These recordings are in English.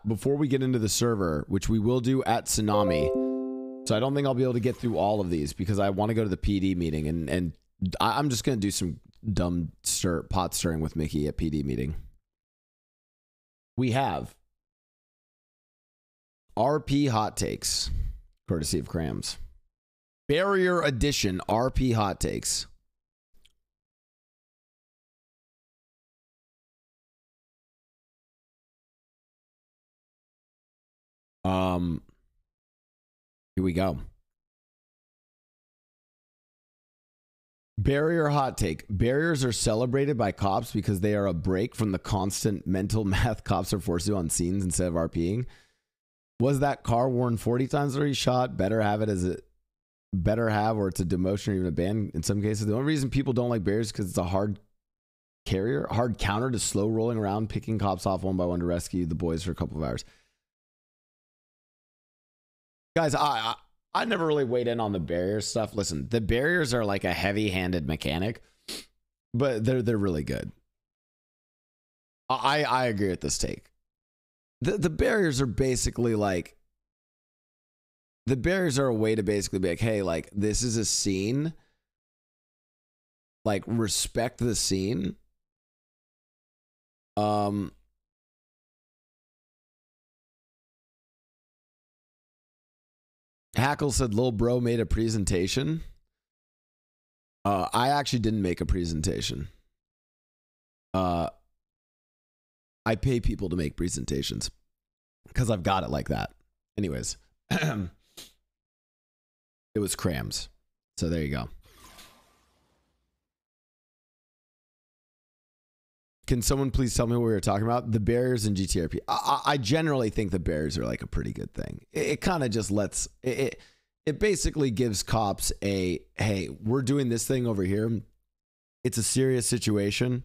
Before we get into the server, which we will do at Tsunami, so I don't think I'll be able to get through all of these because I want to go to the PD meeting, and I'm just going to do some dumb pot stirring with Mickey at PD meeting. We have RP hot takes, courtesy of Crams. Barrier edition RP hot takes. Here we go. Barrier hot take. Barriers are celebrated by cops because they are a break from the constant mental math cops are forced to do on scenes instead of RPing. Was that car worn 40 times already shot? Better have it as a better have, or it's a demotion or even a ban in some cases. The only reason people don't like barriers is because it's a hard counter to slow rolling around, picking cops off one by one to rescue the boys for a couple of hours. Guys, I never really weighed in on the barrier stuff. Listen, the barriers are like a heavy-handed mechanic, but they're really good. I agree with this take. The barriers are basically like, the barriers are a way to basically be like, hey, like, this is a scene. Like, respect the scene. Hackle said Lil Bro made a presentation. I actually didn't make a presentation. I pay people to make presentations because I've got it like that. Anyways, it was Crams. So there you go. Can someone please tell me what we were talking about? The barriers in GTRP. I generally think the barriers are like a pretty good thing. It kind of just lets it basically gives cops a, hey, we're doing this thing over here. It's a serious situation.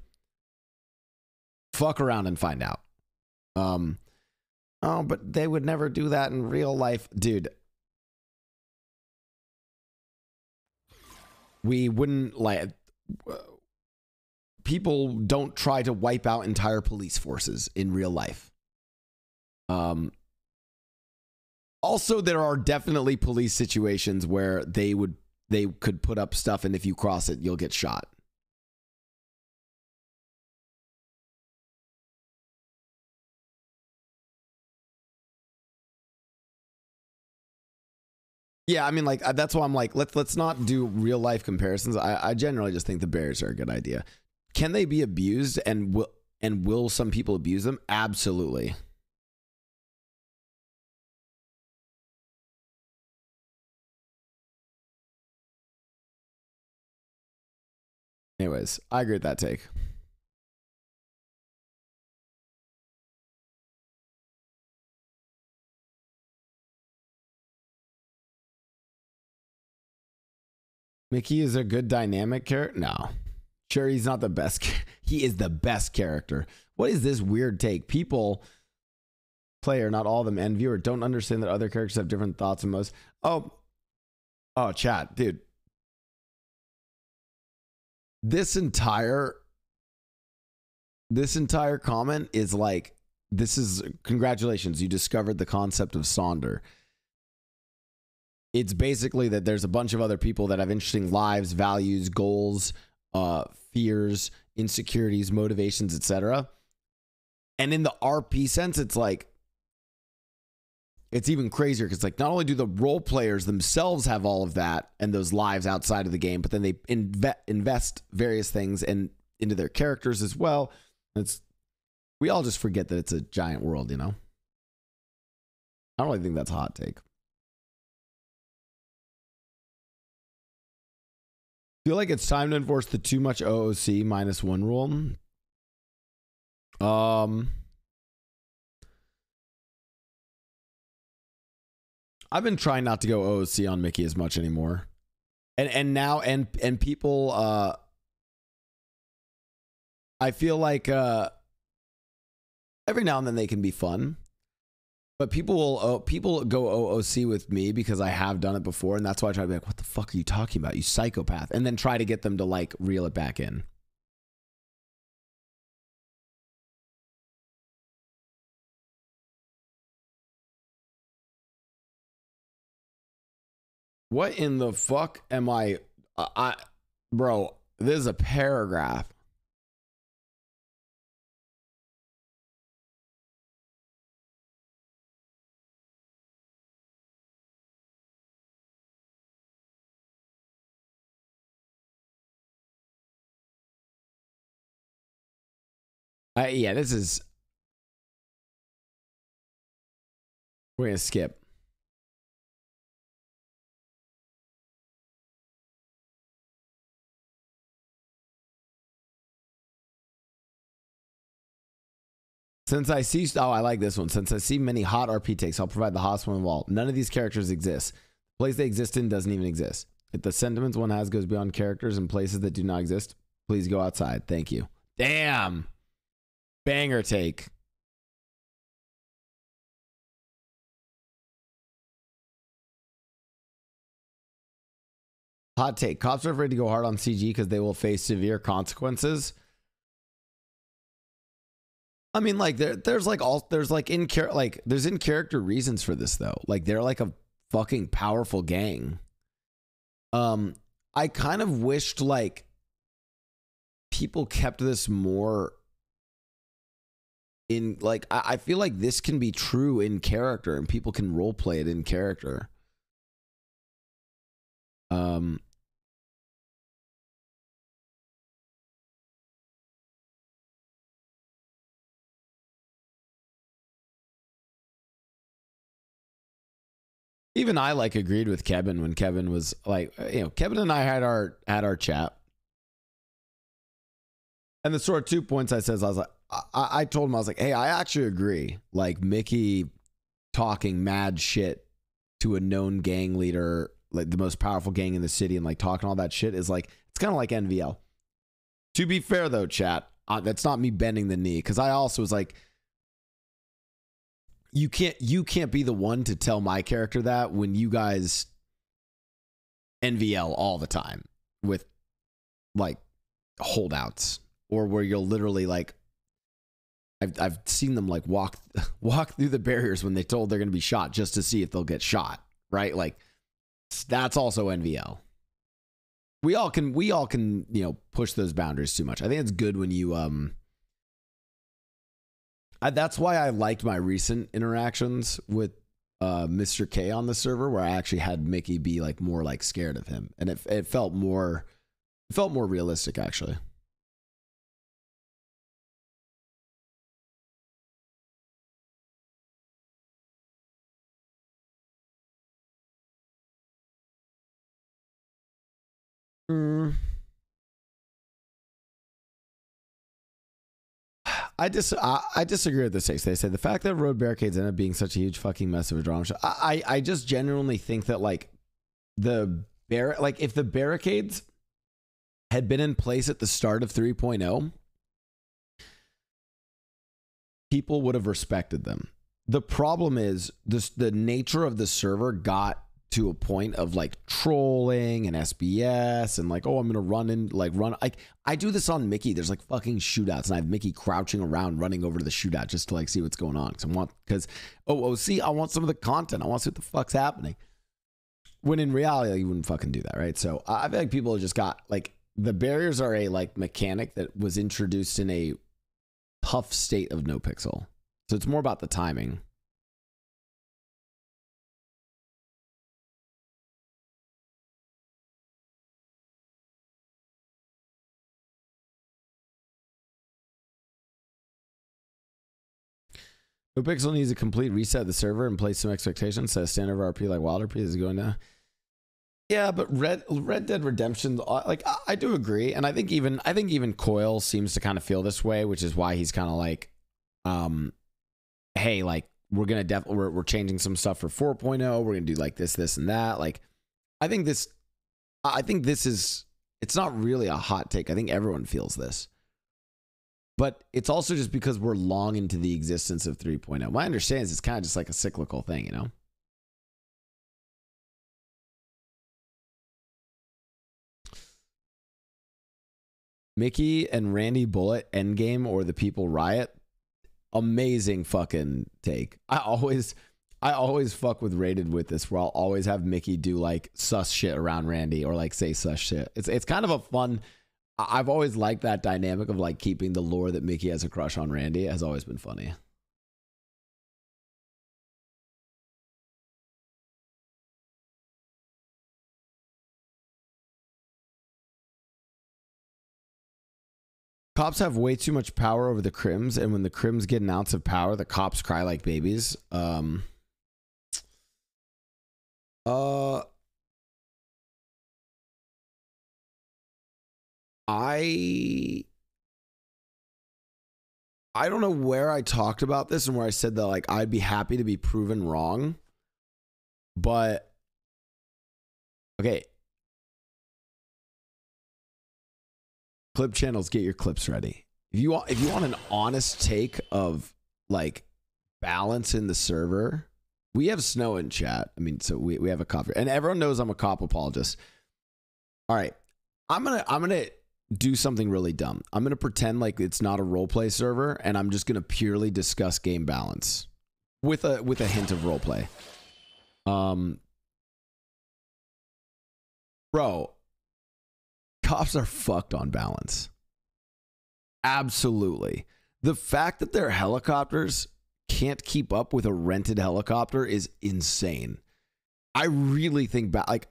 Fuck around and find out. Oh, but they would never do that in real life, dude. We wouldn't like. People don't try to wipe out entire police forces in real life. Also, there are definitely police situations where they could put up stuff, and if you cross it, you'll get shot. Yeah, I mean, like, that's why I'm like, let's not do real life comparisons. I generally just think the barriers are a good idea. Can they be abused, and will some people abuse them? Absolutely. Anyways, I agree with that take. Mickey is a good dynamic character? No. Sure, he's not the best. He is the best character. What is this weird take? People, player, not all of them, and viewer, don't understand that other characters have different thoughts and most. Oh, chat, dude. This entire comment is like, this is congratulations. You discovered the concept of Sonder. It's basically that there's a bunch of other people that have interesting lives, values, goals, fears, insecurities, motivations, etc. And in the RP sense, it's like, it's even crazier because, like, not only do the role players themselves have all of that and those lives outside of the game, but then they invest various things into their characters as well. We all just forget that it's a giant world, you know? I don't really think that's a hot take. Feel like it's time to enforce the too much OOC -1 rule. I've been trying not to go OOC on Mickey as much anymore. And now people I feel like every now and then they can be fun. But people go OOC with me because I have done it before, and that's why I try to be like, what the fuck are you talking about, you psychopath? And then try to get them to, like, reel it back in. What in the fuck am I bro, this is a paragraph. Yeah, this is. We're gonna skip. Since I see, oh, I like this one. Since I see many hot RP takes, I'll provide the hottest one of all. None of these characters exist. The place they exist in doesn't even exist. If the sentiments one has goes beyond characters and places that do not exist, please go outside. Thank you. Damn. Banger take. Hot take. Cops are afraid to go hard on CG because they will face severe consequences. I mean, like there's in character reasons for this though. Like they're like a fucking powerful gang. I kind of wished like people kept this more in like I feel like this can be true in character and people can role play it in character. Even I like agreed with Kevin when Kevin was like, you know, Kevin and I had our chat. And the sort of 2 points I says, I was like, I told him, I was like, hey, I actually agree. Like Mickey talking mad shit to a known gang leader, like the most powerful gang in the city, and like talking all that shit is like, it's kind of like NVL. To be fair though, chat, that's not me bending the knee, because I also was like, you can't be the one to tell my character that when you guys NVL all the time with like holdouts, or where you'll literally like I've seen them like walk through the barriers when they told they're going to be shot just to see if they'll get shot, right? Like that's also NVL. We all can you know, push those boundaries too much. I think it's good when you that's why I liked my recent interactions with Mr. K on the server, where I actually had Mickey be like more like scared of him, and it felt more realistic actually. I disagree with this. They say the fact that road barricades end up being such a huge fucking mess of a drama show. I just genuinely think that like if the barricades had been in place at the start of 3.0, people would have respected them. The problem is the nature of the server got to a point of like trolling and SBS and like, oh, I'm gonna run. I do this on Mickey. There's like fucking shootouts, and I have Mickey crouching around, running over to the shootout just to like see what's going on. Because I want some of the content. I want to see what the fuck's happening. When in reality, you wouldn't fucking do that, right? So I feel like people just got like, the barriers are a like mechanic that was introduced in a tough state of no pixel. So it's more about the timing. No pixel needs a complete reset of the server and place some expectations. Set a standard RP like Wild RP is going to. Yeah, but Red Dead Redemption, like I do agree, and I think even Coil seems to kind of feel this way, which is why he's kind of like, hey, like we're changing some stuff for 4.0. We're gonna do like this and that. Like, I think this is, it's not really a hot take. I think everyone feels this, but it's also just because we're long into the existence of 3.0. My understanding is it's kind of just like a cyclical thing, you know. Mickey and Randy Bullet Endgame or the People Riot. Amazing fucking take. I always fuck with Rated with this, where I'll always have Mickey do like sus shit around Randy, or like say sus shit. It's kind of a fun. I've always liked that dynamic of like keeping the lore that Mickey has a crush on Randy. It has always been funny. Cops have way too much power over the Crims, and when the Crims get an ounce of power, the cops cry like babies. I don't know where I talked about this and where I said that like I'd be happy to be proven wrong, but okay. Clip channels, get your clips ready. If you want an honest take of like balance in the server, we have Snow in chat. I mean, so we have a cop, and everyone knows I'm a cop apologist. All right, I'm gonna do something really dumb. I'm gonna pretend like it's not a roleplay server, and I'm just gonna purely discuss game balance with a hint of roleplay. Bro, cops are fucked on balance. Absolutely. The fact that their helicopters can't keep up with a rented helicopter is insane. I really think like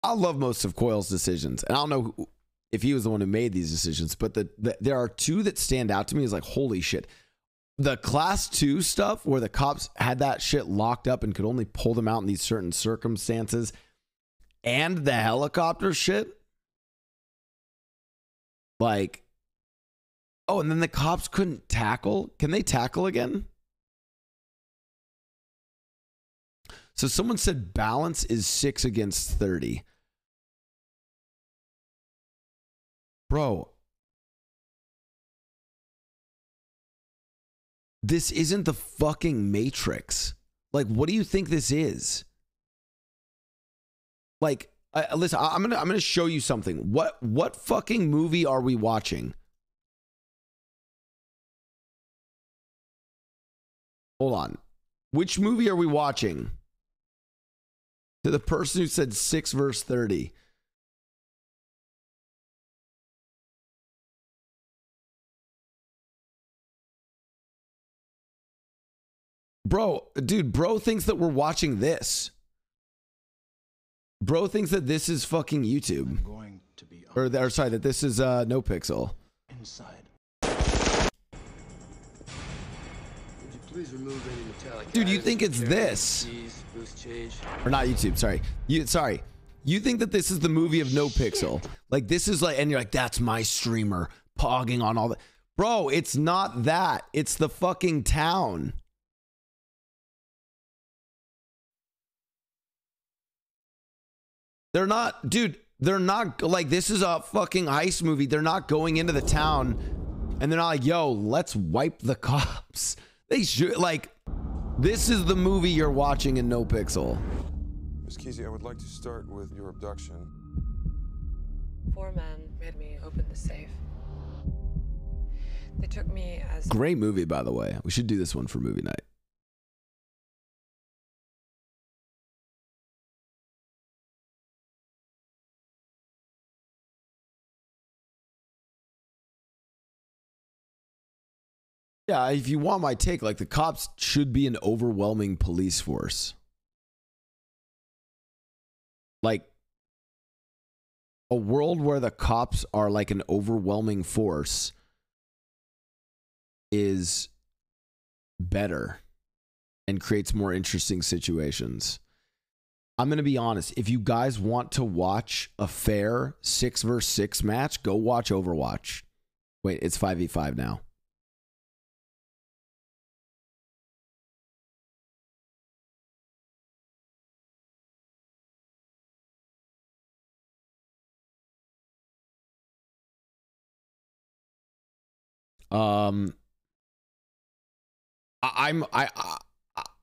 I love most of Coyle's decisions, and I don't know if he was the one who made these decisions, but there are two that stand out to me as like, holy shit. The class 2 stuff where the cops had that shit locked up and could only pull them out in these certain circumstances, and the helicopter shit. Like, oh, and then the cops couldn't tackle. Can they tackle again? So someone said balance is 6 against 30. Bro, this isn't the fucking Matrix. Like, what do you think this is? Like, listen, I'm gonna show you something. What fucking movie are we watching? Hold on. Which movie are we watching? To the person who said 6 verse 30. Bro, dude, bro thinks that we're watching this. Bro thinks that this is fucking YouTube. I'm going to be or sorry, that this is No Pixel. Inside. Would you please remove any metallic? Dude, you think it's this? Or not YouTube, sorry. You think that this is the movie of No Pixel. Like this is like, and you're like, that's my streamer pogging on all that. Bro, it's not that. It's the fucking town. They're not, dude, they're not, like, this is a fucking heist movie. They're not going into the town and they're not like, yo, let's wipe the cops. They should, like, this is the movie you're watching in No Pixel. Ms. Kesey, I would like to start with your abduction. 4 men made me open the safe. They took me as... Great movie, by the way. We should do this one for movie night. Yeah, if you want my take, like the cops should be an overwhelming police force. Like a world where the cops are like an overwhelming force is better and creates more interesting situations. I'm going to be honest. If you guys want to watch a fair 6 versus 6 match, go watch Overwatch. Wait, it's 5v5 now.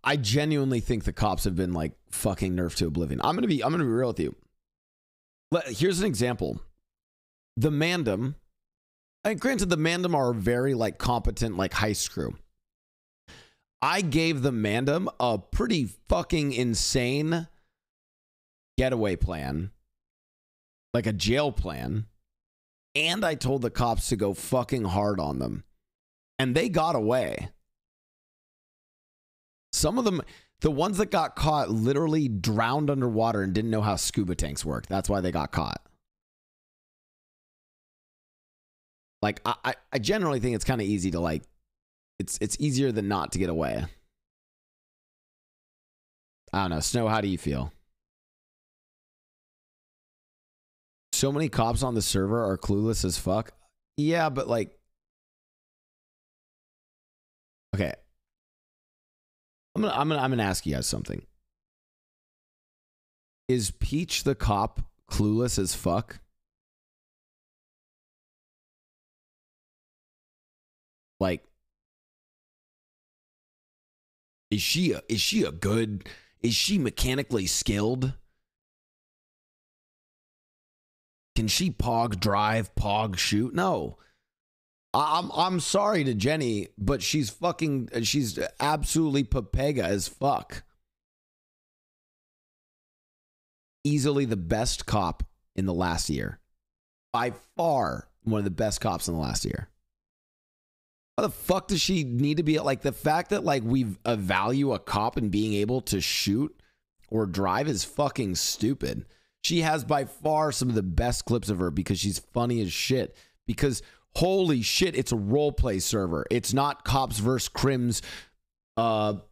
I genuinely think the cops have been like fucking nerfed to oblivion. I'm gonna be real with you. Here's an example. The Mandem, and granted, the Mandem are a very like competent like heist crew. I gave the Mandem a pretty fucking insane getaway plan, like a jail plan, and I told the cops to go fucking hard on them, and they got away. Some of them, the ones that got caught, literally drowned underwater and didn't know how scuba tanks work. That's why they got caught. Like, I generally think it's kind of easy to, like, it's easier than not to get away. I don't know. Snow, how do you feel? So many cops on the server are clueless as fuck. Yeah, but like, okay. I'm gonna ask you guys something. Is Peach the cop clueless as fuck? Like, is she mechanically skilled? Can she pog drive, pog shoot? No. I'm sorry to Jenny, but she's absolutely papega as fuck. Easily the best cop in the last year. By far, one of the best cops in the last year. How the fuck does she need to be, like, the fact that, like, we value a cop and being able to shoot or drive is fucking stupid. She has by far some of the best clips of her because she's funny as shit. Because holy shit, it's a role play server. It's not Cops vs. Crims, Modern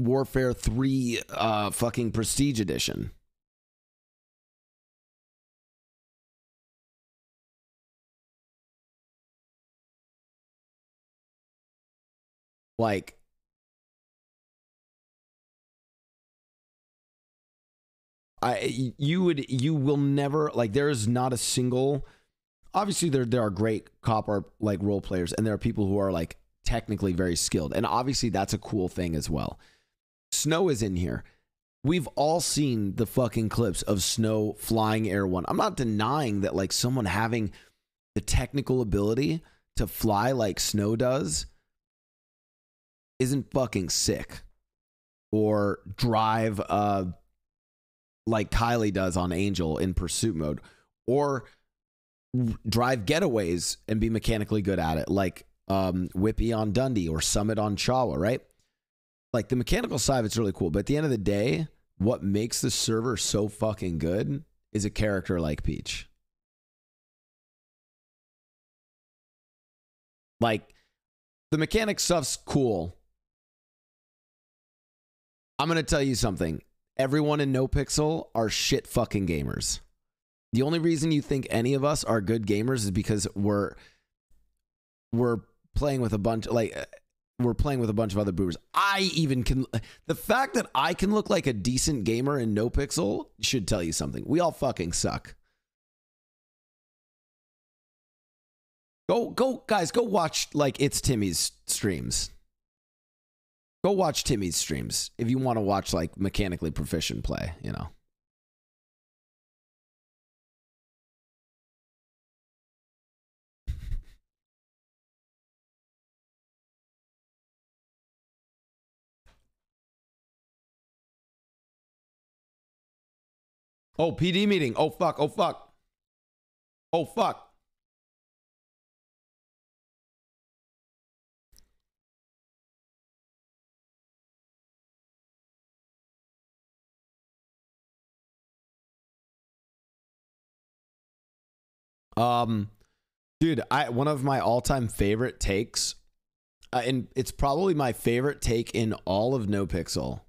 Warfare 3 fucking Prestige Edition. Like, you will never, like, there's not a single, obviously there are great cop or like role players, and there are people who are like technically very skilled, and obviously that's a cool thing as well. Snow is in here. We've all seen the fucking clips of Snow flying Air 1. I'm not denying that, like, someone having the technical ability to fly like Snow does isn't fucking sick, or drive like Kylie does on Angel in pursuit mode, or drive getaways and be mechanically good at it, like Whippy on Dundee or Summit on Chawa, right? Like, the mechanical side of it's really cool, but at the end of the day, what makes the server so fucking good is a character like Peach. Like, the mechanic stuff's cool. I'm going to tell you something. Everyone in NoPixel are shit fucking gamers. The only reason you think any of us are good gamers is because we're playing with a bunch, like, we're playing with a bunch of other boomers. I even can, the fact that I can look like a decent gamer in NoPixel should tell you something. We all fucking suck. Go guys, go watch, like, It's Timmy's streams. Go watch Timmy's streams if you want to watch, like, mechanically proficient play, you know. Oh, PD meeting. Oh, fuck. Oh, fuck. Oh, fuck. Dude, one of my all-time favorite takes, and it's probably my favorite take in all of NoPixel.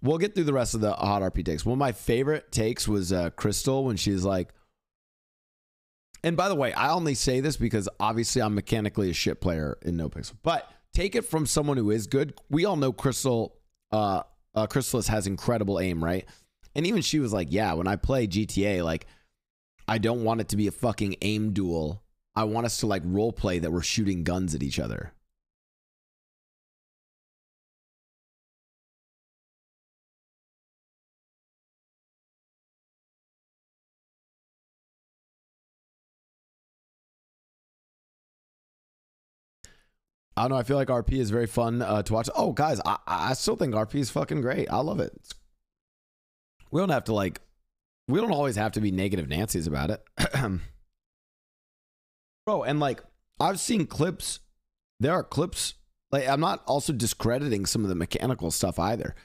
We'll get through the rest of the hot RP takes. One of my favorite takes was Crystal when she's like, and by the way, I only say this because obviously I'm mechanically a shit player in NoPixel, but take it from someone who is good. We all know Crystal, Chrysalis has incredible aim, right? And even she was like, yeah, when I play GTA, like, I don't want it to be a fucking aim duel. I want us to, like, role play that we're shooting guns at each other. I don't know. I feel like RP is very fun to watch. Oh, guys, I still think RP is fucking great. I love it. We don't have to like, we don't always have to be negative Nancy's about it. Bro, and like, I've seen clips. There are clips. Like, I'm not also discrediting some of the mechanical stuff either.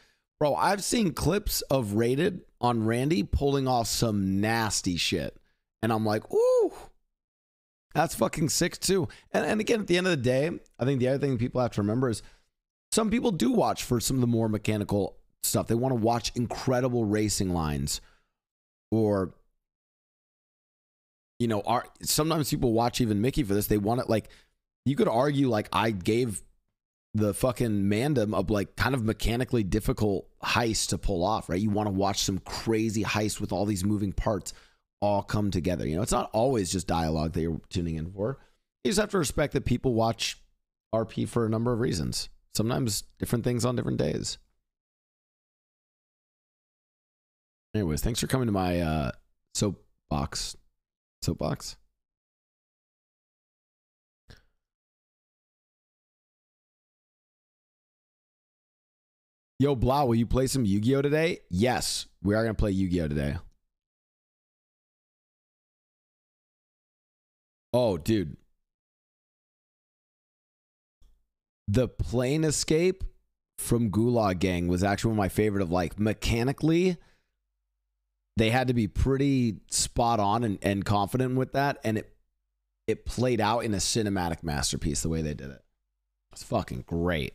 Bro, I've seen clips of Rated on Randy pulling off some nasty shit. And I'm like, ooh, that's fucking sick too. And again, at the end of the day, I think the other thing people have to remember is some people do watch for some of the more mechanical stuff. They want to watch incredible racing lines, or, you know, sometimes people watch even Mickey for this. They want it, like, you could argue like I gave the fucking Mandem of like kind of mechanically difficult heist to pull off, right? You want to watch some crazy heist with all these moving parts all come together. You know, it's not always just dialogue that you're tuning in for. You just have to respect that people watch RP for a number of reasons. Sometimes different things on different days. Anyways, thanks for coming to my soapbox. Soapbox? Yo, Blau, will you play some Yu-Gi-Oh today? Yes, we are going to play Yu-Gi-Oh today. Oh, dude. The plane escape from Gulag Gang was actually one of my favorite of, like, mechanically, they had to be pretty spot on and confident with that, and it played out in a cinematic masterpiece the way they did it. It's fucking great.